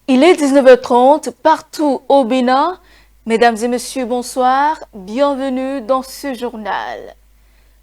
Il est 19h30 partout au Bénin. Mesdames et messieurs, bonsoir. Bienvenue dans ce journal.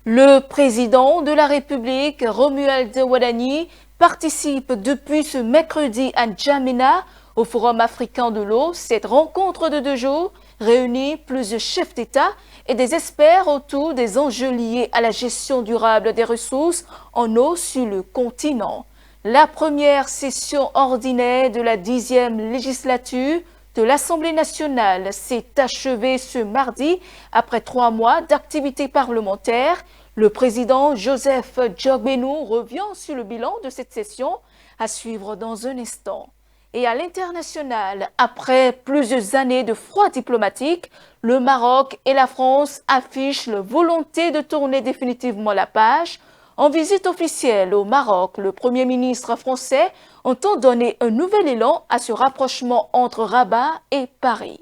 Le président de la République, Romuald Wadani, participe depuis ce mercredi à N'Djamena au Forum africain de l'eau. Cette rencontre de 2 jours réunit plusieurs chefs d'État et des experts autour des enjeux liés à la gestion durable des ressources en eau sur le continent. La première session ordinaire de la 10e législature de l'Assemblée nationale s'est achevée ce mardi après 3 mois d'activité parlementaire. Le président Joseph Djogbenou revient sur le bilan de cette session à suivre dans un instant. Et à l'international, après plusieurs années de froid diplomatique, le Maroc et la France affichent la volonté de tourner définitivement la page. En visite officielle au Maroc, le Premier ministre français entend donner un nouvel élan à ce rapprochement entre Rabat et Paris.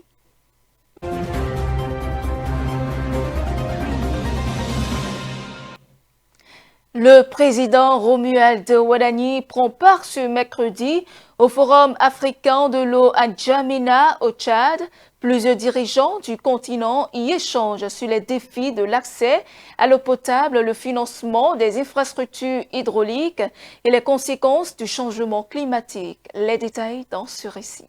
Le président Romuald Wadani prend part ce mercredi au Forum africain de l'eau à N'Djamena, au Tchad. Plusieurs dirigeants du continent y échangent sur les défis de l'accès à l'eau potable, le financement des infrastructures hydrauliques et les conséquences du changement climatique. Les détails dans ce récit.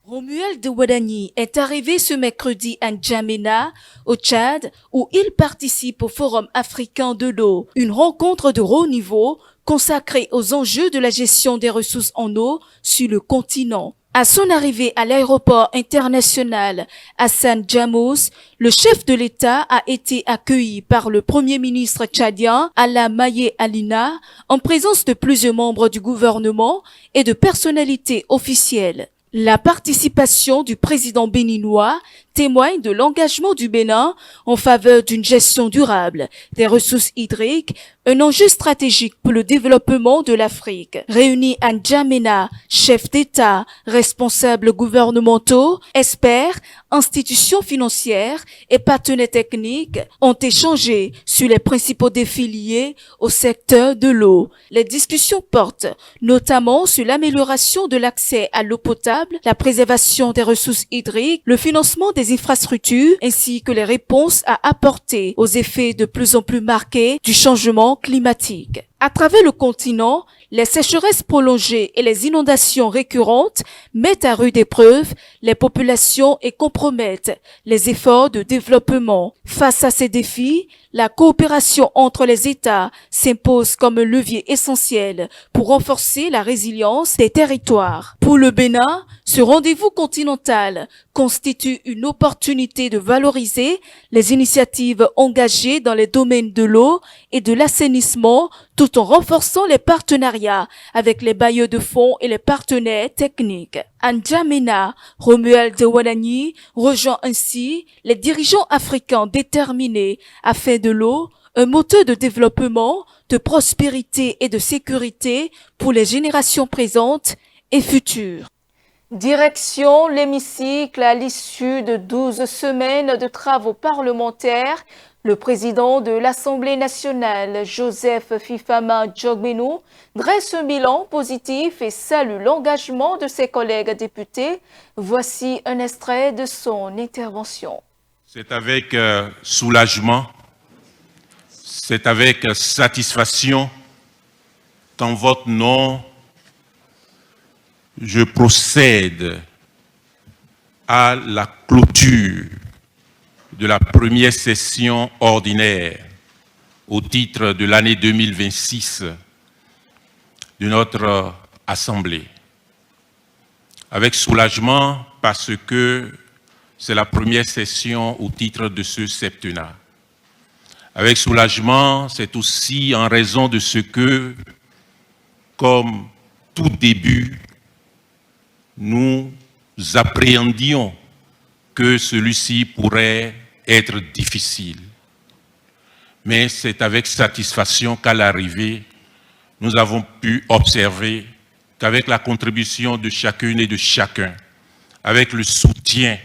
Romuald Wadani est arrivé ce mercredi à N'Djamena, au Tchad, où il participe au Forum africain de l'eau, une rencontre de haut niveau consacrée aux enjeux de la gestion des ressources en eau sur le continent. À son arrivée à l'aéroport international Hassan Djamouz, le chef de l'État a été accueilli par le Premier ministre tchadien Alla Maye Alina, en présence de plusieurs membres du gouvernement et de personnalités officielles. La participation du président béninois témoigne de l'engagement du Bénin en faveur d'une gestion durable des ressources hydriques, un enjeu stratégique pour le développement de l'Afrique. Réunis à N'Djamena, chefs d'État, responsables gouvernementaux, experts, institutions financières et partenaires techniques ont échangé sur les principaux défis liés au secteur de l'eau. Les discussions portent notamment sur l'amélioration de l'accès à l'eau potable, la préservation des ressources hydriques, le financement des infrastructures ainsi que les réponses à apporter aux effets de plus en plus marqués du changement climatique. À travers le continent, les sécheresses prolongées et les inondations récurrentes mettent à rude épreuve les populations et compromettent les efforts de développement. Face à ces défis, la coopération entre les États s'impose comme un levier essentiel pour renforcer la résilience des territoires. Pour le Bénin, ce rendez-vous continental constitue une opportunité de valoriser les initiatives engagées dans les domaines de l'eau et de l'assainissement tout en renforçant les partenariats avec les bailleurs de fonds et les partenaires techniques. À N'Djamena, Romuald Wadani rejoint ainsi les dirigeants africains déterminés à faire de l'eau un moteur de développement, de prospérité et de sécurité pour les générations présentes et futures. Direction l'hémicycle à l'issue de 12 semaines de travaux parlementaires. Le président de l'Assemblée nationale, Joseph Fifama Djogbenou, dresse un bilan positif et salue l'engagement de ses collègues députés. Voici un extrait de son intervention. C'est avec soulagement, c'est avec satisfaction qu'en votre nom, je procède à la clôture de la première session ordinaire au titre de l'année 2026 de notre Assemblée. Avec soulagement parce que c'est la première session au titre de ce septennat. Avec soulagement, c'est aussi en raison de ce que, comme tout début, nous appréhendions que celui-ci pourrait être difficile. Mais c'est avec satisfaction qu'à l'arrivée, nous avons pu observer qu'avec la contribution de chacune et de chacun, avec le soutien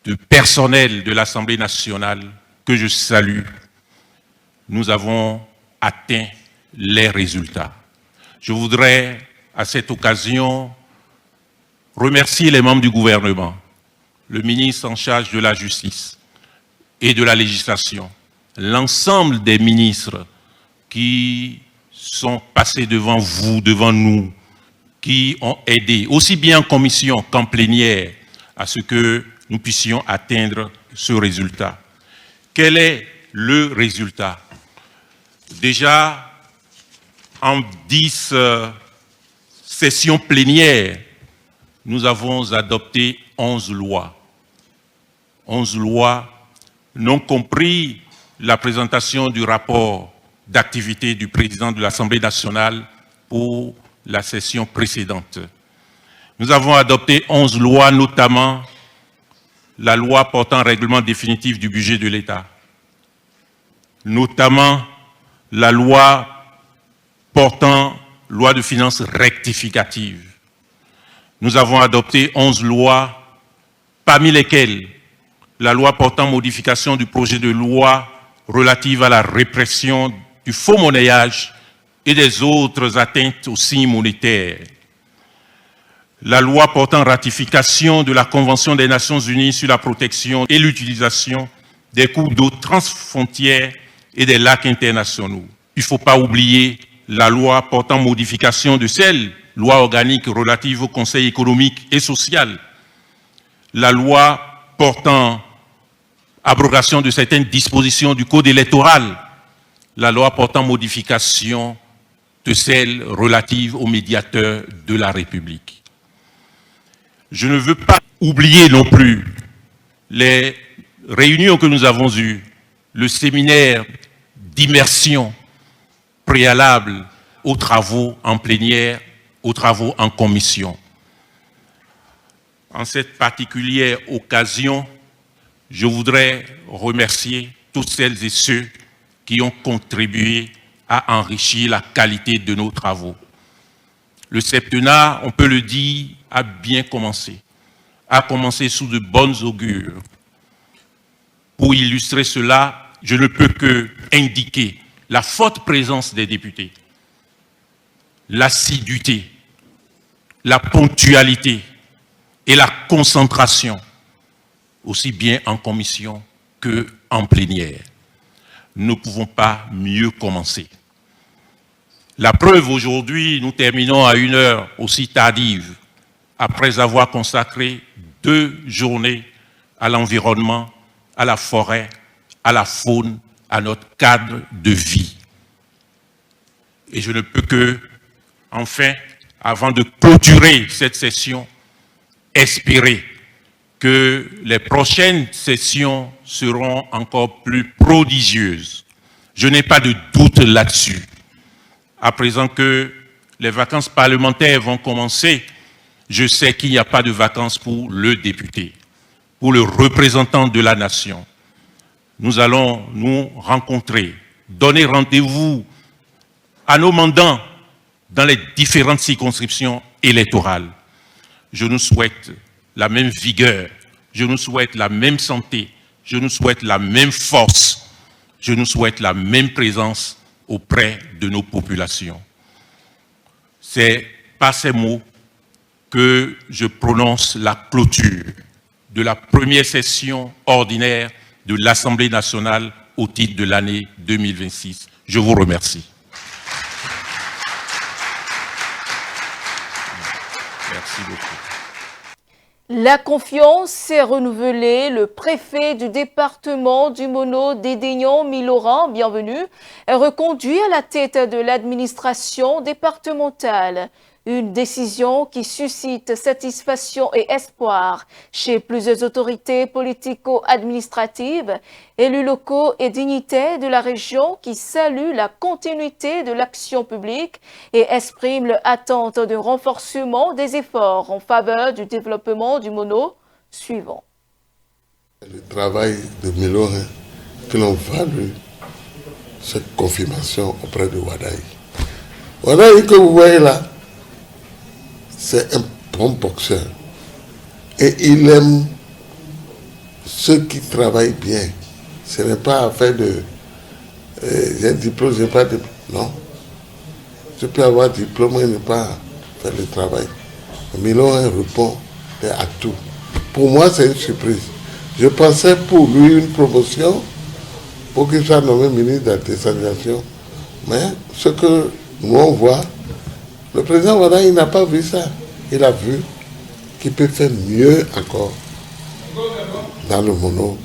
du personnel de l'Assemblée nationale, que je salue, nous avons atteint les résultats. Je voudrais, à cette occasion, remercier les membres du gouvernement, le ministre en charge de la justice et de la législation, l'ensemble des ministres qui sont passés devant vous, devant nous, qui ont aidé, aussi bien en commission qu'en plénière, à ce que nous puissions atteindre ce résultat. Quel est le résultat? Déjà, en 10 sessions plénières, nous avons adopté 11 lois. 11 lois, non compris la présentation du rapport d'activité du président de l'Assemblée nationale pour la session précédente. Nous avons adopté 11 lois, notamment la loi portant règlement définitif du budget de l'État, notamment la loi portant loi de finances rectificative. Nous avons adopté 11 lois, parmi lesquelles la loi portant modification du projet de loi relative à la répression du faux monnayage et des autres atteintes aux signes monétaires. La loi portant ratification de la Convention des Nations Unies sur la protection et l'utilisation des cours d'eau transfrontières et des lacs internationaux. Il ne faut pas oublier la loi portant modification de celle, loi organique relative au Conseil économique et social, la loi portant abrogation de certaines dispositions du Code électoral, la loi portant modification de celle relative au médiateur de la République. Je ne veux pas oublier non plus les réunions que nous avons eues, le séminaire d'immersion préalable aux travaux en plénière, aux travaux en commission. En cette particulière occasion, je voudrais remercier toutes celles et ceux qui ont contribué à enrichir la qualité de nos travaux. Le septennat, on peut le dire, a bien commencé. A commencé sous de bonnes augures. Pour illustrer cela, je ne peux que indiquer la forte présence des députés, l'assiduité, la ponctualité et la concentration, aussi bien en commission qu'en plénière. Nous ne pouvons pas mieux commencer. La preuve, aujourd'hui, nous terminons à une heure aussi tardive, après avoir consacré 2 journées à l'environnement, à la forêt, à la faune, à notre cadre de vie. Et je ne peux que, enfin, avant de clôturer cette session, espérer que les prochaines sessions seront encore plus prodigieuses. Je n'ai pas de doute là-dessus. À présent que les vacances parlementaires vont commencer, je sais qu'il n'y a pas de vacances pour le député, pour le représentant de la nation. Nous allons nous rencontrer, donner rendez-vous à nos mandants dans les différentes circonscriptions électorales. Je nous souhaite la même vigueur, je nous souhaite la même santé, je nous souhaite la même force, je nous souhaite la même présence auprès de nos populations. C'est par ces mots que je prononce la clôture de la première session ordinaire de l'Assemblée nationale au titre de l'année 2026. Je vous remercie. Merci beaucoup. La confiance s'est renouvelée. Le préfet du département du Mono, Dédaignan Miloran, bienvenue, est reconduit à la tête de l'administration départementale. Une décision qui suscite satisfaction et espoir chez plusieurs autorités politico-administratives, élus locaux et dignitaires de la région qui saluent la continuité de l'action publique et expriment leur attente de renforcement des efforts en faveur du développement du Mono. Suivant. Le travail de Miloran que l'on valu cette confirmation auprès de Wadaï. Wadaï que vous voyez là, c'est un bon boxeur. Et il aime ceux qui travaillent bien. Ce n'est pas affaire de... j'ai un diplôme, j'ai pas de... Non. Je peux avoir un diplôme et ne pas faire le travail. Miloré répond à tout. Pour moi, c'est une surprise. Je pensais pour lui une promotion pour qu'il soit nommé ministre de la décentralisation. Mais ce que nous on voit, le président Ouattara, il n'a pas vu ça. Il a vu qu'il peut faire mieux encore dans le mono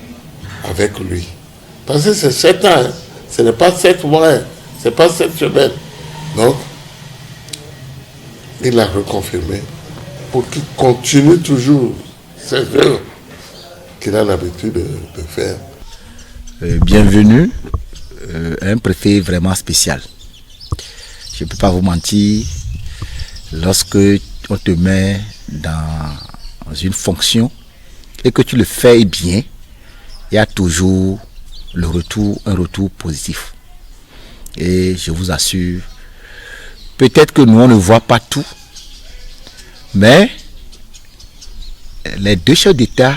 avec lui. Parce que c'est 7 ans, hein. Ce n'est pas 7 mois, hein. Ce n'est pas 7 semaines. Donc, il l'a reconfirmé pour qu'il continue toujours ses œuvres qu'il a l'habitude de faire. Bienvenue, un préfet vraiment spécial. Je ne peux pas vous mentir, lorsque on te met dans une fonction et que tu le fais bien, il y a toujours un retour positif. Et je vous assure, peut-être que nous on ne voit pas tout, mais les 2 chefs d'État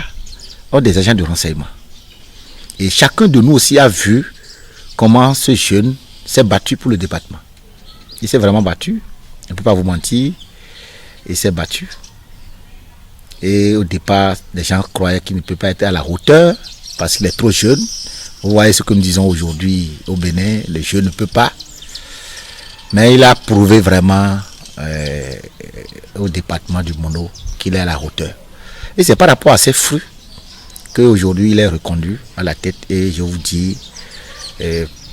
ont des agents de renseignement. Et chacun de nous aussi a vu comment ce jeune s'est battu pour le département. Il s'est vraiment battu, je ne peux pas vous mentir, il s'est battu. Et au départ, les gens croyaient qu'il ne peut pas être à la hauteur parce qu'il est trop jeune. Vous voyez ce que nous disons aujourd'hui au Bénin, le jeune ne peut pas. Mais il a prouvé vraiment au département du Mono qu'il est à la hauteur. Et c'est par rapport à ces fruits qu'aujourd'hui il est reconduit à la tête. Et je vous dis,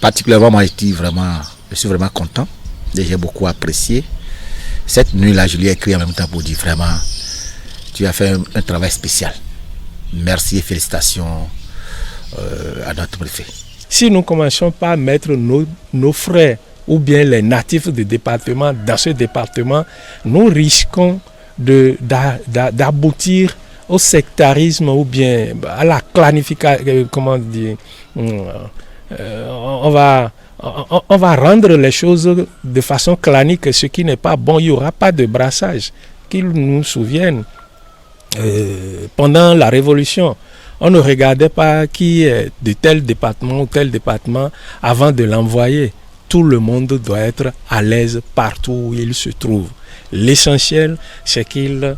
particulièrement moi je suis vraiment content. Et j'ai beaucoup apprécié. Cette nuit-là, je lui ai écrit en même temps pour dire vraiment, tu as fait un travail spécial. Merci et félicitations à notre préfet. Si nous ne commençons pas à mettre nos frères ou bien les natifs du département dans ce département, nous risquons d'aboutir au sectarisme ou bien à la clanification, comment dire, on va rendre les choses de façon clanique, ce qui n'est pas bon. Il n'y aura pas de brassage. Qu'ils nous souviennent, pendant la Révolution, on ne regardait pas qui est de tel département ou tel département avant de l'envoyer. Tout le monde doit être à l'aise partout où il se trouve. L'essentiel, c'est qu'il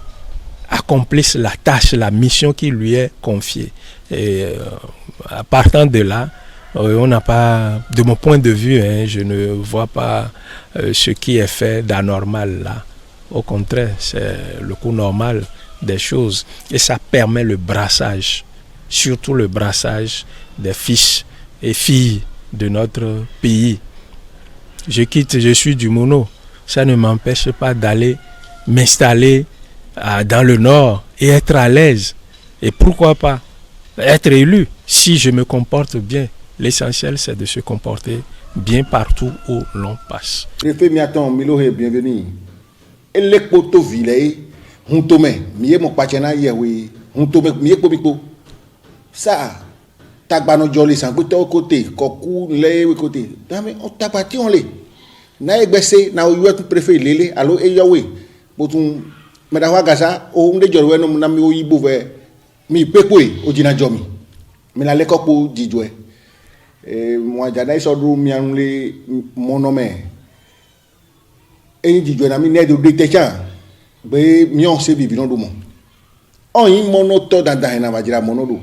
accomplisse la tâche, la mission qui lui est confiée. Et à partant de là, on n'a pas, de mon point de vue, je ne vois pas ce qui est fait d'anormal là. Au contraire, c'est le cours normal des choses. Et ça permet le brassage, surtout le brassage des fils et filles de notre pays. Je suis du Mono. Ça ne m'empêche pas d'aller m'installer dans le nord et être à l'aise. Et pourquoi pas être élu si je me comporte bien. L'essentiel, c'est de se comporter bien partout où l'on passe. Préfet Miaton, Miloré, bienvenue. Et les poteaux villes, on tombe, mieux mon pachana yewi, on tombe, mieux pobiko. Ça, tagbano jolly sans côté, koku, les côté. Mais on tapati on les. Na egbese, na ouyo tout préfet lele, allo e yawe. Botum, medawa gaza, o unde jorwe no nami o yibove, mi pekwe, o jina jomi. Mais la lekopo dijwe. Moi j'adore ça d'où mianle mon nom et dit je n'ai mis de détecteur be mion se vivre dans monde on y monoto dans na va dire monodo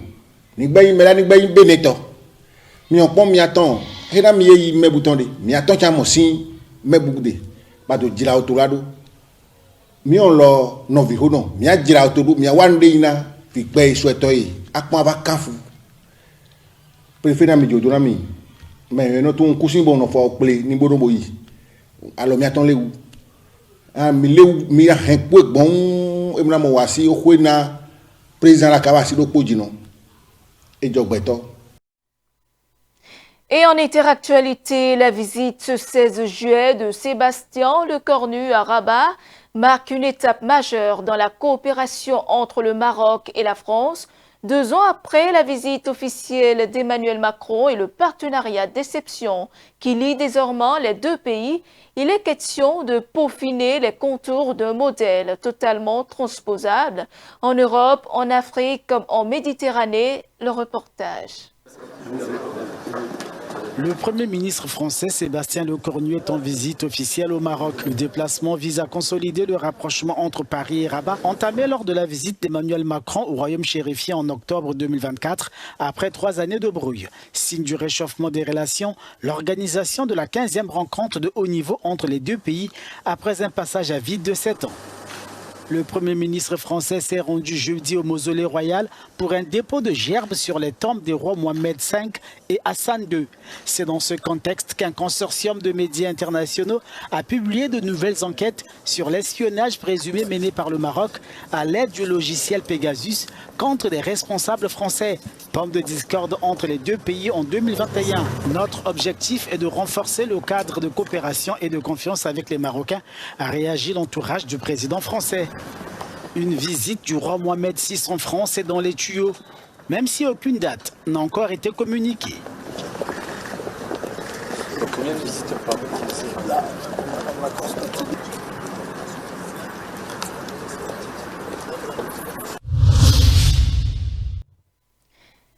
ni gba me la ni gba beneto mi on pon mi aton e na mi yi me bouton de mi aton cha mo sin me boude ba do jira autorado mi on lo no vi ho no mi a jira autodo mi a wande ina fi gbe iso eto yi apon aba kanfu préfet na mi jodo na mi mais no to nkusin bo no fo ple ni bodo yi alo mi aton lewu mi lewu mi a hen po gbon e mi na mo wa si o ko na président la kaba si do poji no e jogbeto. Et en interactualité, la visite ce 16 juillet de Sébastien Lecornu à Rabat marque une étape majeure dans la coopération entre le Maroc et la France. 2 ans après la visite officielle d'Emmanuel Macron et le partenariat d'exception qui lie désormais les 2 pays, il est question de peaufiner les contours d'un modèle totalement transposable en Europe, en Afrique comme en Méditerranée. Le reportage. Le Premier ministre français Sébastien Lecornu est en visite officielle au Maroc. Le déplacement vise à consolider le rapprochement entre Paris et Rabat, entamé lors de la visite d'Emmanuel Macron au royaume chérifien en octobre 2024, après 3 années de brouille. Signe du réchauffement des relations, l'organisation de la 15e rencontre de haut niveau entre les deux pays après un passage à vide de 7 ans. Le Premier ministre français s'est rendu jeudi au mausolée royal pour un dépôt de gerbes sur les tombes des rois Mohamed V et Hassan II. C'est dans ce contexte qu'un consortium de médias internationaux a publié de nouvelles enquêtes sur l'espionnage présumé mené par le Maroc à l'aide du logiciel Pegasus contre des responsables français. Pomme de discorde entre les deux pays en 2021. Notre objectif est de renforcer le cadre de coopération et de confiance avec les Marocains, a réagi l'entourage du président français. Une visite du roi Mohamed VI en France est dans les tuyaux, même si aucune date n'a encore été communiquée.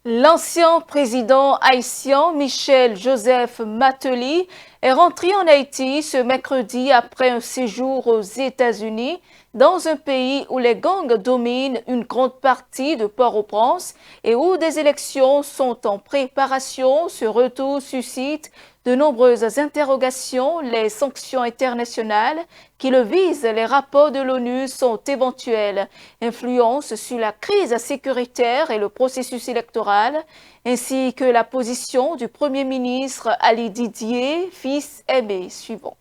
L'ancien président haïtien Michel Joseph Martelly est rentré en Haïti ce mercredi après un séjour aux États-Unis, dans un pays où les gangs dominent une grande partie de Port-au-Prince et où des élections sont en préparation. Ce retour suscite de nombreuses interrogations. Les sanctions internationales qui le visent, les rapports de l'ONU sont éventuelles. Influence sur la crise sécuritaire et le processus électoral, ainsi que la position du Premier ministre Ali Didier, fils aimé. Suivant.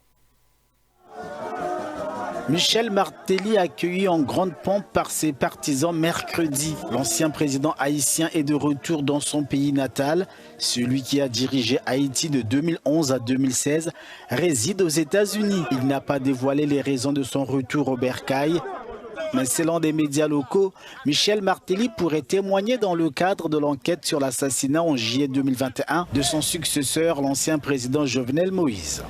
Michel Martelly accueilli en grande pompe par ses partisans mercredi. L'ancien président haïtien est de retour dans son pays natal. Celui qui a dirigé Haïti de 2011 à 2016 réside aux États-Unis. Il n'a pas dévoilé les raisons de son retour au bercail. Mais selon des médias locaux, Michel Martelly pourrait témoigner dans le cadre de l'enquête sur l'assassinat en juillet 2021 de son successeur, l'ancien président Jovenel Moïse.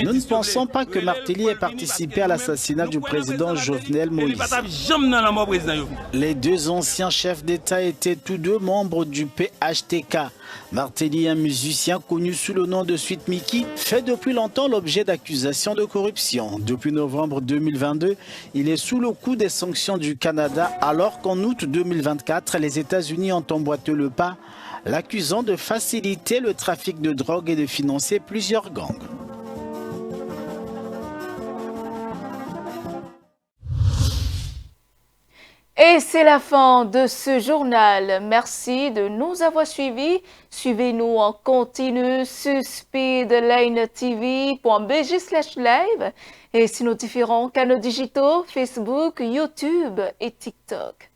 Nous ne pensons pas que Martelly ait participé à l'assassinat du président Jovenel Moïse. Les deux anciens chefs d'État étaient tous deux membres du PHTK. Martelly, un musicien connu sous le nom de Sweet Mickey, fait depuis longtemps l'objet d'accusations de corruption. Depuis novembre 2022, il est sous le coup des sanctions du Canada, alors qu'en août 2024, les États-Unis ont emboîté le pas, l'accusant de faciliter le trafic de drogue et de financer plusieurs gangs. Et c'est la fin de ce journal. Merci de nous avoir suivis. Suivez-nous en continu sur speedlinetv.bg/live et sur nos différents canaux digitaux Facebook, YouTube et TikTok.